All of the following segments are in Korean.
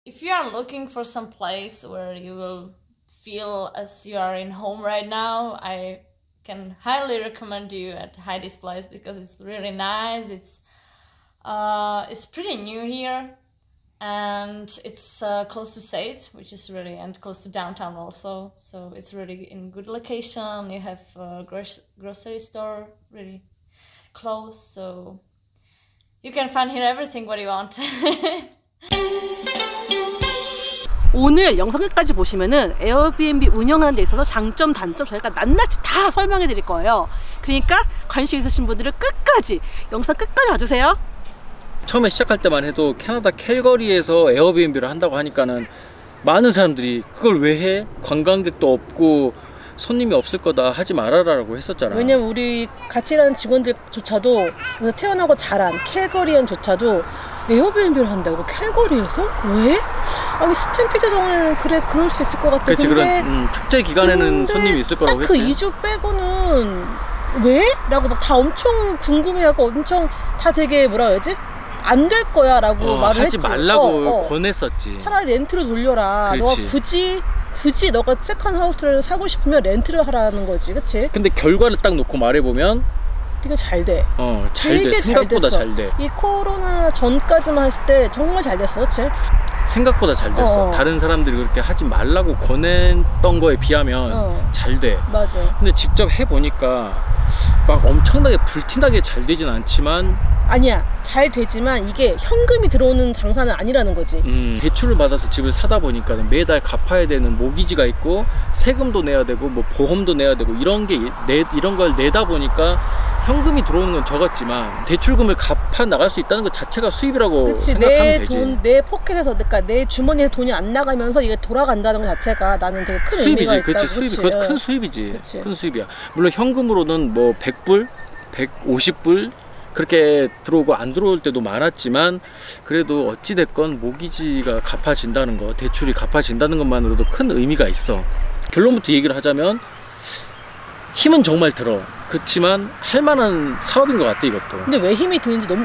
If you are looking for some place where you will feel as you are in home right now, I can highly recommend you at Heidi's place because it's really nice. It's pretty new here, and it's close to Sate, which is really, and close to downtown also. So it's really in good location. You have a grocery store really close, so you can find here everything what you want. 오늘 영상 끝까지 보시면은 에어비앤비 운영하는 데 있어서 장점, 단점 저희가 낱낱이 다 설명해 드릴 거예요. 그러니까 관심 있으신 분들은 끝까지, 영상 끝까지 봐주세요. 처음에 시작할 때만 해도 캐나다 캘거리에서 에어비앤비를 한다고 하니까는 많은 사람들이 그걸 왜 해? 관광객도 없고 손님이 없을 거다, 하지 말아라라고 했었잖아. 왜냐면 우리 같이 일하는 직원들조차도 태어나고 자란 캘거리언조차도 에어비앤비를 한다고? 캘거리에서? 왜? 아니 스탬피드 동안에는 그래, 그럴 수 있을 것 같아. 그치, 근데 그런 축제 기간에는 손님이 있을 거라고 했지. 그 2주 빼고는 왜? 라고 막 다 엄청 궁금해하고 엄청 다 되게 뭐라 해야지? 안 될 거야 라고 말을 하지 했지. 말라고 권했었지. 차라리 렌트로 돌려라. 그렇지. 너가 굳이 너가 세컨 하우스를 사고 싶으면 렌트를 하라는 거지, 그치? 근데 결과를 딱 놓고 말해보면 되게 잘 돼. 잘 돼. 생각보다 잘 돼. 이 코로나 전까지만 했을 때 정말 잘 됐어, 그치? 생각보다 잘 됐어. 다른 사람들이 그렇게 하지 말라고 권했던 거에 비하면 잘 돼. 맞아. 근데 직접 해보니까 막 엄청나게 불티나게 잘 되진 않지만, 아니야, 잘 되지만 이게 현금이 들어오는 장사는 아니라는 거지. 대출을 받아서 집을 사다 보니까 매달 갚아야 되는 모기지가 있고 세금도 내야 되고 뭐 보험도 내야 되고 이런 걸 내다 보니까 현금이 들어오는 건 적었지만 대출금을 갚아 나갈 수 있다는 것 자체가 수입이라고 그치, 생각하면 되지. 내 포켓에서, 그러니까 내 주머니에 돈이 안 나가면서 이게 돌아간다는 것 자체가 나는 되게 큰 의미가 있다. 그치, 수입이. 그것 큰 수입이지. 그치. 큰 수입이야. 물론 현금으로는 뭐 100불, 150불 그렇게 들어오고 안 들어올 때도 많았지만, 그래도 어찌됐건 모기지가 갚아진다는 거, 대출이 갚아진다는 것만으로도 큰 의미가 있어. 결론부터 얘기를 하자면 힘은 정말 들어. 그렇지만 할만한 사업인 것 같아, 이것도. 근데 왜 힘이 드는지 너무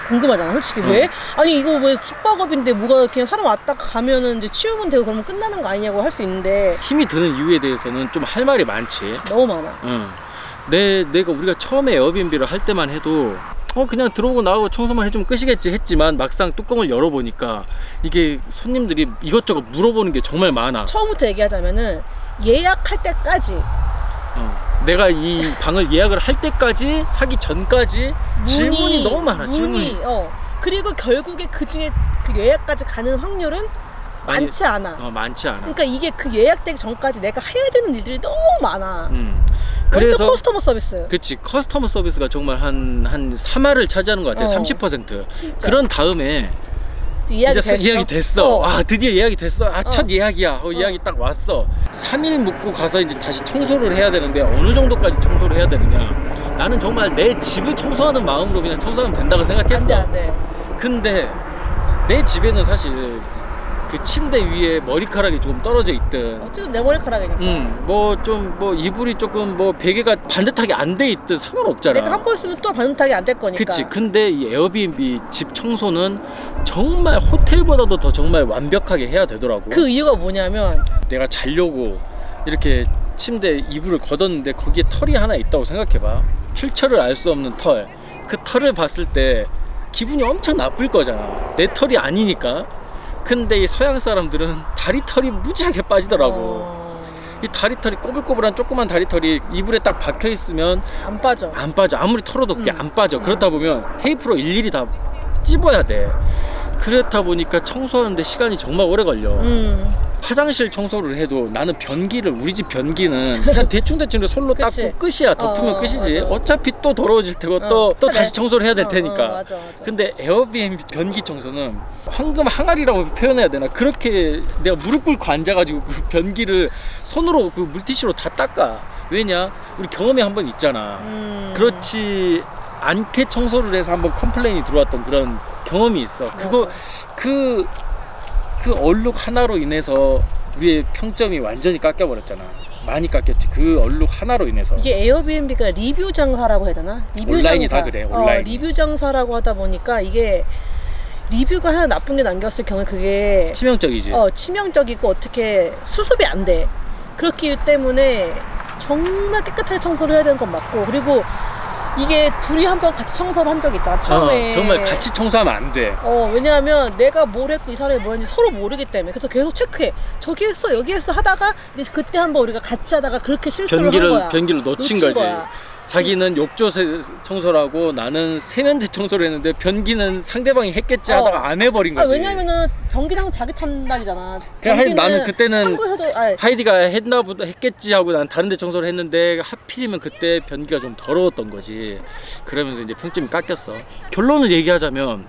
궁금하잖아, 솔직히. 왜? 아니 이거 왜 숙박업인데 뭐가 그냥 사람 왔다 가면은 이제 치우면 되고 그러면 끝나는 거 아니냐고 할 수 있는데, 힘이 드는 이유에 대해서는 좀 할 말이 많지. 너무 많아. 내가 우리가 처음에 에어비앤비를 할 때만 해도 그냥 들어오고 나오고 청소만 해주면 끝이겠지 했지만, 막상 뚜껑을 열어보니까 이게 손님들이 이것저것 물어보는 게 정말 많아. 처음부터 얘기하자면은 예약할 때까지 내가 이 방을 예약을 할 때까지, 하기 전까지 질문이 너무 많아. 질문이. 그리고 결국에 그 중에 그 예약까지 가는 확률은 많지 않아. 많지 않아. 그러니까 이게 그 예약되기 전까지 내가 해야 되는 일들이 너무 많아. 그래서 커스터머 서비스. 그치, 커스터머 서비스가 정말 한 3화를 차지하는 것 같아. 30%. 진짜. 그런 다음에 예약이 됐어. 드디어 예약이 됐어. 첫 예약이야. 예약이 딱 왔어. 3일 묵고 가서 이제 다시 청소를 해야 되는데, 어느 정도까지 청소를 해야 되느냐. 나는 정말 내 집을 청소하는 마음으로 그냥 청소하면 된다고 생각했어. 안 돼. 근데 내 집에는 사실 그 침대 위에 머리카락이 조금 떨어져 있든, 어쨌든 내 머리카락이니까. 뭐 이불이 조금 뭐 베개가 반듯하게 안 돼 있든 상관없잖아. 내가 한 번 쓰면 또 반듯하게 안 될 거니까. 그치. 근데 이 에어비앤비 집 청소는 정말 호텔보다도 더 정말 완벽하게 해야 되더라고. 그 이유가 뭐냐면, 내가 자려고 이렇게 침대 이불을 걷었는데 거기에 털이 하나 있다고 생각해봐. 출처를 알 수 없는 털. 그 털을 봤을 때 기분이 엄청 나쁠 거잖아. 내 털이 아니니까. 근데 이 서양 사람들은 다리털이 무지하게 빠지더라고. 이 다리털이 꼬불꼬불한 조그만 다리털이 이불에 딱 박혀 있으면 안 빠져. 아무리 털어도 그게 안 빠져. 그렇다 보면 테이프로 일일이 다 찝어야 돼. 그렇다 보니까 청소하는데 시간이 정말 오래 걸려. 화장실 청소를 해도 나는 우리 집 변기는 그냥 대충 솔로 닦고 끝이야. 덮으면 끝이지. 맞아. 어차피 또 더러워질 테고 또 다시 청소를 해야 될 테니까. 맞아. 근데 에어비앤비 변기 청소는 황금 항아리라고 표현해야 되나? 그렇게 내가 무릎 꿇고 앉아가지고 그 변기를 손으로 그 물티슈로 다 닦아. 왜냐? 우리 경험이 한번 있잖아. 그렇지 않게 청소를 해서 한번 컴플레인이 들어왔던 그런 경험이 있어. 그거 그 얼룩 하나로 인해서 우리의 평점이 완전히 깎여버렸잖아. 많이 깎였지. 그 얼룩 하나로 인해서. 이게 에어비앤비가 리뷰 장사라고 해야 되나? 온라인이 다 그래. 온라인. 리뷰 장사라고 하다 보니까 이게 리뷰가 하나 나쁜 게 남겼을 경우에 그게 치명적이지. 치명적이고 어떻게 수습이 안 돼. 그렇기 때문에 정말 깨끗하게 청소를 해야 되는 건 맞고, 그리고 이게 둘이 한번 같이 청소를 한 적이 있잖아 처음에. 정말 같이 청소하면 안 돼. 왜냐하면 내가 뭘 했고 이 사람이 뭘 했는지 서로 모르기 때문에. 그래서 계속 체크해. 저기 했어 여기 했어 하다가 이제 그때 한번 우리가 같이 하다가 그렇게 실수를 한 거야. 변기를 놓친 거지. 거야. 자기는 욕조 청소를 하고 나는 세면대 청소를 했는데 변기는 상대방이 했겠지 하다가 안 해버린 거지. 왜냐면은 변기랑 자기 탐락이잖아. 그냥 나는 그때는 한국에서도 하이디가 했겠지 하고 난 다른 데 청소를 했는데 하필이면 그때 변기가 좀 더러웠던 거지. 그러면서 이제 평점이 깎였어. 결론을 얘기하자면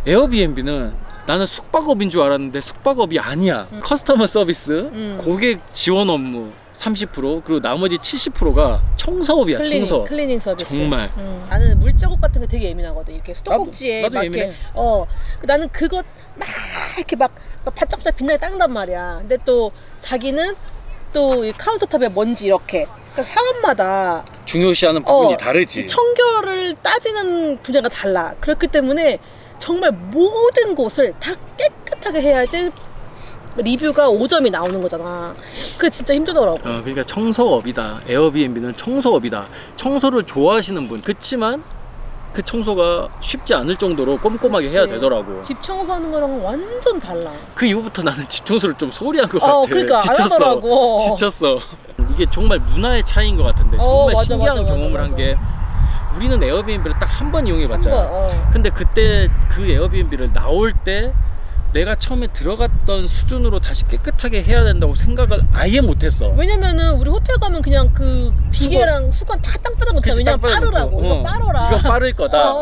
에어비앤비는 나는 숙박업인 줄 알았는데 숙박업이 아니야. 커스터머 서비스, 고객 지원 업무 30%, 그리고 나머지 70%가 청소업이야. 클리닝 서비스. 정말. 나는 물자국 같은 거 되게 예민하거든. 이렇게 수도꼭지에 나도 막 예민해. 이렇게 나는 그거 막 이렇게 막 바짝바짝 빛나게 닦는단 말이야. 근데 또 자기는 또 이 카운터탑에 먼지 이렇게. 그러니까 사람마다 중요시하는 부분이 다르지. 청결을 따지는 분야가 달라. 그렇기 때문에 정말 모든 곳을 다 깨끗하게 해야지 리뷰가 5점이 나오는 거잖아. 그게 진짜 힘들더라고. 그러니까 청소업이다. 에어비앤비는 청소업이다. 청소를 좋아하시는 분. 그치만 그 청소가 쉽지 않을 정도로 꼼꼼하게 해야 되더라고. 집 청소하는 거랑 완전 달라. 그 이후부터 나는 집 청소를 좀 소홀히 한 것 같아. 그러니까 지쳤어. 이게 정말 문화의 차이인 것 같은데 정말 맞아, 신기한 경험을 한 게, 우리는 에어비앤비를 딱 한 번 이용해 봤잖아. 근데 그때 그 에어비앤비를 나올 때 내가 처음에 들어갔던 수준으로 다시 깨끗하게 해야 된다고 생각을 아예 못했어. 왜냐면은 우리 호텔 가면 그냥 그 비계랑 수건 다 땅바닥 놓잖아. 왜냐면 빠르라고. 이거 빠르라. 이거 빠를 거다.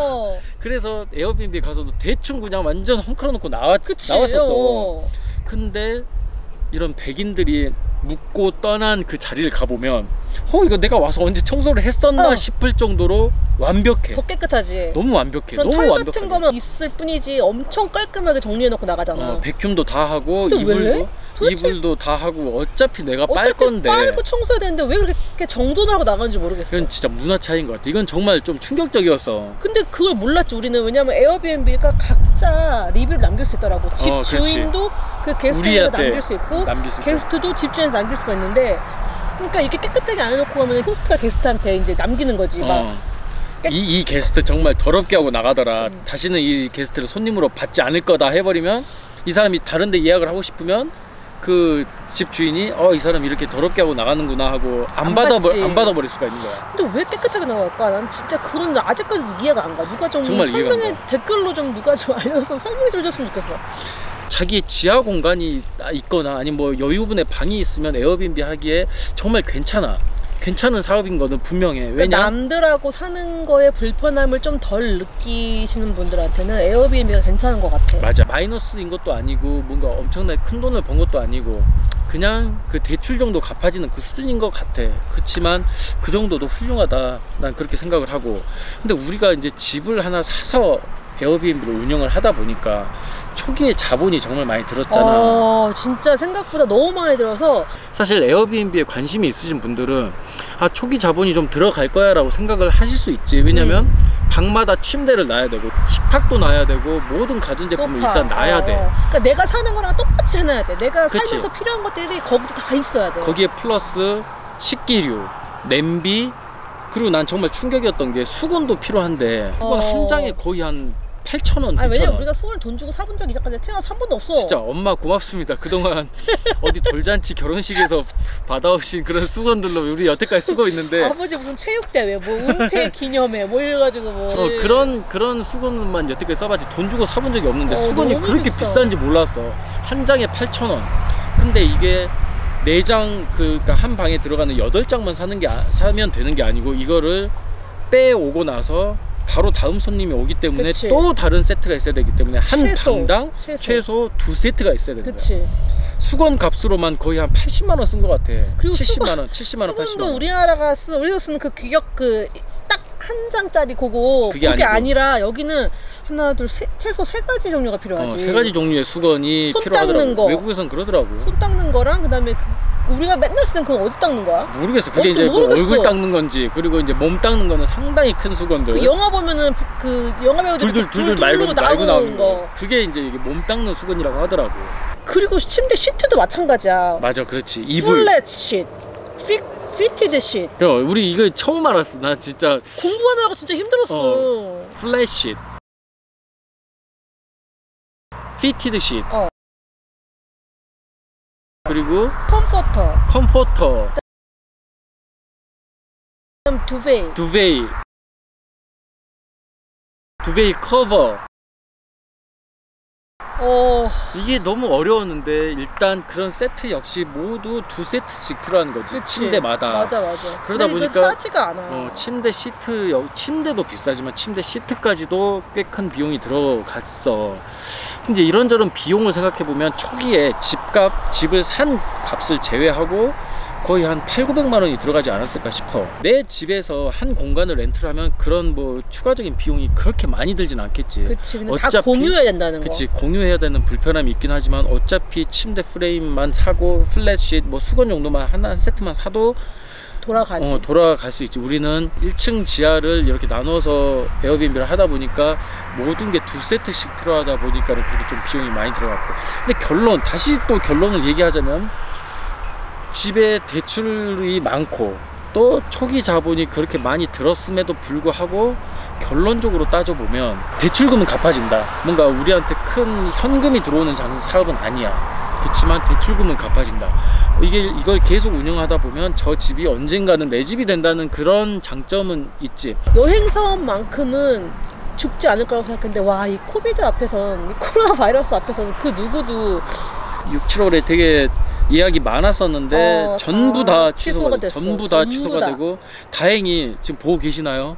그래서 에어비앤비 가서도 대충 그냥 완전 헝클어 놓고 나왔었어. 근데 이런 백인들이 묵고 떠난 그 자리를 가보면 이거 내가 와서 언제 청소를 했었나 싶을 정도로 완벽해. 더 깨끗하지. 너무 완벽해. 너무 털 완벽하게. 같은 거만 있을 뿐이지 엄청 깔끔하게 정리해놓고 나가잖아. 백큐음도 다 하고 왜? 이불도 다 하고 어차피 내가 빨 건데 빨고 청소해야 되는데 왜 그렇게 정돈을 하고 나가는지 모르겠어. 이건 진짜 문화 차이인 것 같아. 이건 정말 좀 충격적이었어. 근데 그걸 몰랐지 우리는. 왜냐면 에어비앤비가 각자 리뷰를 남길 수 있더라고. 집 주인도 그 게스트한테 남길 수 있고 게스트도 집 주인한테 남길 수가 있는데, 그러니까 이렇게 깨끗하게 안 해놓고 가면 호스트가 게스트한테 이제 남기는 거지. 이 게스트 정말 더럽게 하고 나가더라. 다시는 이 게스트를 손님으로 받지 않을 거다 해버리면, 이 사람이 다른 데 예약을 하고 싶으면 그 집 주인이 이 사람 이렇게 더럽게 하고 나가는구나 하고 안 받아버릴 수가 있는 거야. 근데 왜 깨끗하게 나갈까? 난 진짜 그건 아직까지도 이해가 안 가. 누가 좀 정말 설명해, 댓글로 좀 누가 좀 알려서 설명해 줬으면 좋겠어. 자기의 지하 공간이 있거나 아니면 뭐 여유분의 방이 있으면 에어비앤비 하기에 정말 괜찮은 사업인 거는 분명해. 그러니까 왜냐? 남들하고 사는 거에 불편함을 좀 덜 느끼시는 분들한테는 에어비앤비가 괜찮은 것 같아. 맞아. 마이너스인 것도 아니고 뭔가 엄청나게 큰 돈을 번 것도 아니고 그냥 그 대출 정도 갚아지는 그 수준인 것 같아. 그렇지만 그 정도도 훌륭하다. 난 그렇게 생각을 하고. 근데 우리가 이제 집을 하나 사서 에어비앤비를 운영을 하다 보니까 초기에 자본이 정말 많이 들었잖아. 진짜 생각보다 너무 많이 들어서. 사실 에어비앤비에 관심이 있으신 분들은 초기 자본이 좀 들어갈 거야 라고 생각을 하실 수 있지. 왜냐면 방마다 침대를 놔야 되고 식탁도 놔야 되고 모든 가전제품을 일단 놔야 돼. 그러니까 내가 사는 거랑 똑같이 해놔야 돼. 내가 살면서 필요한 것들이 거기도 다 있어야 돼. 거기에 플러스 식기류, 냄비, 그리고 난 정말 충격이었던 게 수건도 필요한데 수건 한 장에 거의 한 8,000원, 9,000원. 왜냐면 우리가 수건을 돈 주고 사본 적이 이제까지 태어나서 한 번도 없어. 진짜 엄마 고맙습니다. 그동안 어디 돌잔치 결혼식에서 받아오신 그런 수건들로 우리 여태까지 쓰고 있는데, 아버지 무슨 체육대회 뭐 은퇴 기념회 뭐 이래가지고 뭐 그런 수건만 여태까지 써봤지 돈 주고 사본 적이 없는데 수건이 그렇게 비싸. 비싼지 몰랐어. 한 장에 8,000원. 근데 이게 4장 그러니까 한 방에 들어가는 8장만 사면 되는 게 아니고 이거를 빼오고 나서 바로 다음 손님이 오기 때문에 또 다른 세트가 있어야 되기 때문에 한 방당 최소 2세트가 있어야 되는 거야. 수건 값으로만 거의 한 80만 원 쓴 것 같아. 그리고 70만 원, 70만 원, 80만 원. 수건도 우리가 쓰는 그 규격 딱 한 장짜리 그거 그게 아니라 여기는 하나 둘 최소 3가지 종류가 필요하지. 3가지 종류의 수건이 손 필요하더라고. 닦는 거. 외국에선 그러더라고. 손 닦는 거랑 그다음에 우리가 맨날 쓰는 그건 어디 닦는 거야? 모르겠어. 그게 이제 뭐 얼굴 닦는 건지, 그리고 이제 몸 닦는 거는 상당히 큰 수건들. 그 영화 보면은 그 영화 배우들이 둘둘 말고 나오는 거. 그게 이제 이게 몸 닦는 수건이라고 하더라고. 그리고 침대 시트도 마찬가지야. 맞아, 그렇지. 이불. 플랫 시트, 피티드 시트. 야, 우리 이거 처음 알았어. 나 진짜 공부하느라고 진짜 힘들었어. 플랫 시트, 피티드 시트. 그리고 컴포터. 두베이 커버. 이게 너무 어려웠는데 일단 그런 세트 역시 모두 2세트씩 필요한 거지. 그치. 침대마다. 맞아. 그러다 보니까 싸지가 않아. 침대 시트, 침대도 비싸지만 침대 시트까지도 꽤 큰 비용이 들어갔어. 이제 이런저런 비용을 생각해 보면 초기에 집을 산 값을 제외하고 거의 한 800~900만 원이 들어가지 않았을까 싶어. 내 집에서 한 공간을 렌트를 하면 그런 뭐 추가적인 비용이 그렇게 많이 들진 않겠지. 그치, 근데 다 공유해야 된다는 거. 그치, 공유해야 되는 불편함이 있긴 하지만 어차피 침대 프레임만 사고 플랫시트 뭐 수건 정도만 한 세트만 사도 돌아갈 수 있지. 우리는 1층 지하를 이렇게 나눠서 에어비앤비를 하다 보니까 모든 게 2세트씩 필요하다 보니까 그렇게 좀 비용이 많이 들어갔고. 근데 다시 또 결론을 얘기하자면 집에 대출이 많고 또 초기 자본이 그렇게 많이 들었음에도 불구하고 결론적으로 따져보면 대출금은 갚아진다. 뭔가 우리한테 큰 현금이 들어오는 사업은 아니야. 그렇지만 대출금은 갚아진다. 이걸 계속 운영하다 보면 저 집이 언젠가는 내 집이 된다는 그런 장점은 있지. 여행 사업만큼은 죽지 않을 거라고 생각했는데 와, 이 코비드 앞에선, 이 코로나 바이러스 앞에서는 그 누구도 6, 7월에 되게 예약이 많았었는데 전부 다 취소가 되고 다행히 지금 보고 계시나요?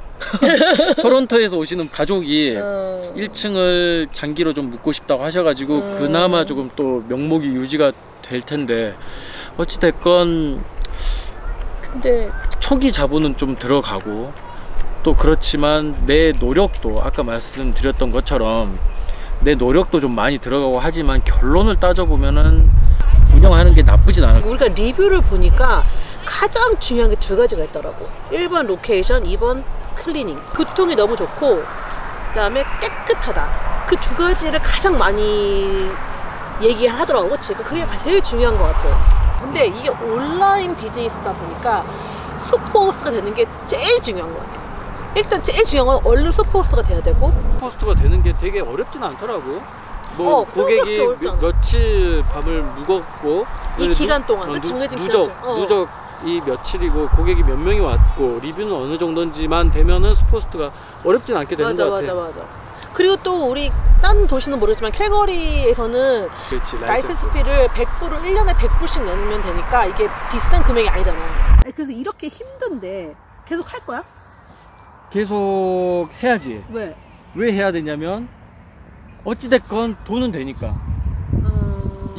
토론토에서 오시는 가족이 1층을 장기로 좀 묵고 싶다고 하셔가지고 그나마 조금 또 명목이 유지가 될 텐데 어찌됐건 근데 초기 자본은 좀 들어가고 또 그렇지만 내 노력도 아까 말씀드렸던 것처럼 내 노력도 좀 많이 들어가고 하지만 결론을 따져보면은 운영하는 게 나쁘진 않아. 우리가 리뷰를 보니까 가장 중요한 게 2가지가 있더라고. 1번 로케이션, 2번 클리닝. 교통이 너무 좋고 그 다음에 깨끗하다. 그 2가지를 가장 많이 얘기하더라고. 그치? 그게 제일 중요한 것 같아요. 근데 이게 온라인 비즈니스다 보니까 슈퍼호스트가 되는 게 제일 중요한 것 같아요. 일단 제일 중요한 건 얼른 슈퍼호스트가 돼야 되고, 슈퍼호스트가 되는 게 되게 어렵진 않더라고. 뭐 고객이 며칠 밤을 묵었고 이 기간 동안 정해진 누적 이 며칠이고 고객이 몇 명이 왔고 리뷰는 어느 정도인지만 되면은 슈퍼호스트가 어렵진 않게 되는 것 같아. 맞아. 그리고 또 우리 딴 도시는 모르지만 캘거리에서는 라이센스 피를 100불을 1년에 100불씩 내면 되니까 이게 비싼 금액이 아니잖아. 그래서 이렇게 힘든데 계속 할 거야? 계속 해야지. 왜 해야 되냐면 어찌됐건 돈은 되니까.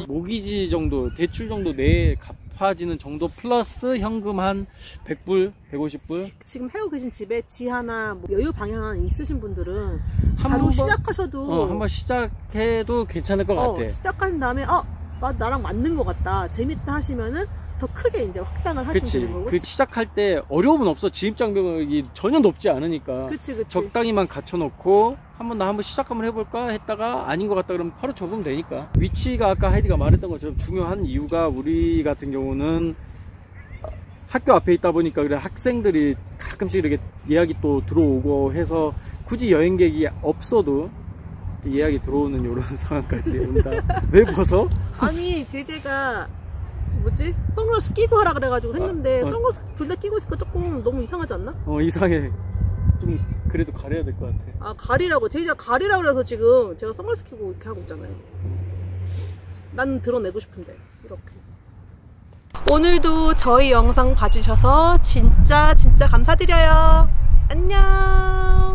모기지 정도, 대출 정도 내에 갚아지는 정도 플러스 현금 한 100불, 150불. 지금 해고 계신 집에 지하나 뭐 여유 방향 하나 있으신 분들은 바로 시작하셔도 한번 시작해도 괜찮을 것 같아. 시작하신 다음에 나랑 맞는 것 같다, 재밌다 하시면은 더 크게 이제 확장을 하시면 되는 거고. 시작할 때 어려움은 없어. 진입장벽이 전혀 높지 않으니까. 그치. 적당히만 갖춰놓고 한번 시작 한번 해볼까 했다가 아닌 것 같다 그러면 바로 접으면 되니까. 위치가 아까 하이디가 말했던 것처럼 중요한 이유가 우리 같은 경우는 학교 앞에 있다 보니까 그래 학생들이 가끔씩 이렇게 예약이 또 들어오고 해서 굳이 여행객이 없어도 예약이 들어오는 이런 상황까지 온다. 왜 벗어? 아니 제재가 선글라스 끼고 하라 그래가지고 했는데 선글라스 둘 다 끼고 있으니까 조금 너무 이상하지 않나? 이상해. 좀 그래도 가려야 될 것 같아. 가리라고. 제이가 가리라고 그래서 지금 제가 선글라스 끼고 이렇게 하고 있잖아요. 난 드러내고 싶은데 이렇게. 오늘도 저희 영상 봐주셔서 진짜 감사드려요. 안녕.